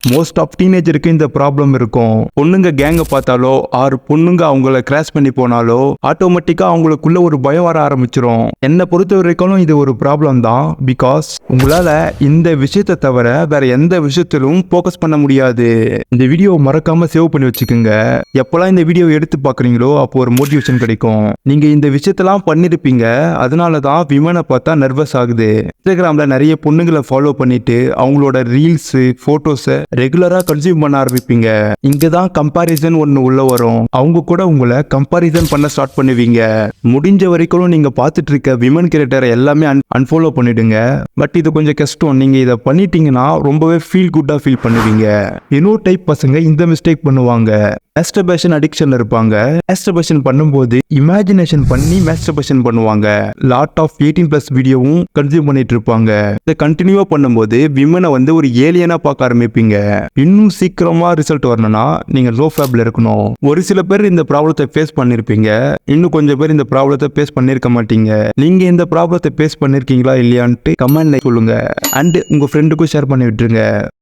Most of டீனேஜருக்கு இந்த problem இருக்கும். பொண்ணுங்க கேங்க பார்த்தாலோ ஆறு பொண்ணுங்க அவங்கள கிராஸ் பண்ணி போனாலோ ஆட்டோமேட்டிக்கா அவங்களுக்குள்ள ஒரு பயம் வர ஆரம்பிச்சிரும். என்னை பொறுத்த வரைக்கும் இது ஒரு ப்ராப்ளம் தான். பிகாஸ் உங்களால இந்த விஷயத்தை தவிர வேற எந்த விஷயத்திலும் ஃபோக்கஸ் பண்ண முடியாது. இந்த வீடியோ மறக்காம சேவ் பண்ணி வச்சுக்கோங்க. எப்பெல்லாம் இந்த வீடியோ எடுத்து பாக்குறீங்களோ அப்போ ஒரு மோட்டிவேஷன் கிடைக்கும். நீங்க இந்த விஷயத்தெல்லாம் பண்ணிருப்பீங்க. அதனாலதான் விமனை பார்த்தா நர்வஸ் ஆகுது. இன்ஸ்டாகிராம்ல நிறைய பொண்ணுங்களை ஃபாலோ பண்ணிட்டு அவங்களோட ரீல்ஸ் போட்டோஸை ரெகுலரா கன்சியூம் பண்ண ஆரம்பிப்பீங்க. இங்கதான் கம்பாரிசன் ஒன்னு உள்ள வரும். அவங்க கூட உங்களை கம்பாரிசன் பண்ண ஸ்டார்ட் பண்ணுவீங்க. முடிஞ்ச வரைக்கும் நீங்க பார்த்துட்டு இருக்க விமன் கிரியேட்டரை எல்லாமே அன்ஃபாலோ பண்ணிடுங்க. பட் இது கொஞ்சம் கஷ்டம். நீங்க இதை பண்ணிட்டீங்கன்னா ரொம்பவே ஃபீல் குட்டா ஃபீல் பண்ணுவீங்க. இன்னொரு டைப் பசங்க இந்த மிஸ்டேக் பண்ணுவாங்க. மாஸ்டர்பேஷன் அடிக்ஷன்ல இருப்பாங்க. மாஸ்டர்பேஷன் பண்ணும்போது இமேஜினேஷன் பண்ணி மாஸ்டர்பேஷன் பண்ணுவாங்க. லாட் ஆஃப் 18+ வீடியோவும் கன்சியூம் பண்ணிட்டு இருப்பாங்க. இதை கண்டினியூவா பண்ணும்போது விமனை ஒரு ஏலியனா பார்க்க ஆரம்பிப்பீங்க. இன்னும் சீக்கிரமா ரிசல்ட் வரணும்னா நீங்க லோ ஃபேப்ல இருக்கணும். ஒரு சில பேர் இந்த ப்ராப்ளத்தை ஃபேஸ் பண்ணிருப்பீங்க. இன்னும் கொஞ்சம் பேர் இந்த ப்ராப்ளத்தை ஃபேஸ் பண்ணிருக்க மாட்டீங்க. நீங்க இந்த ப்ராப்ளத்தை ஃபேஸ் பண்ணிருக்கீங்களா இல்லையான்ட்டு கமெண்ட்ல சொல்லுங்க. அண்ட் உங்க ஃப்ரெண்டுக்கும் ஷேர் பண்ணி விட்டுருங்க.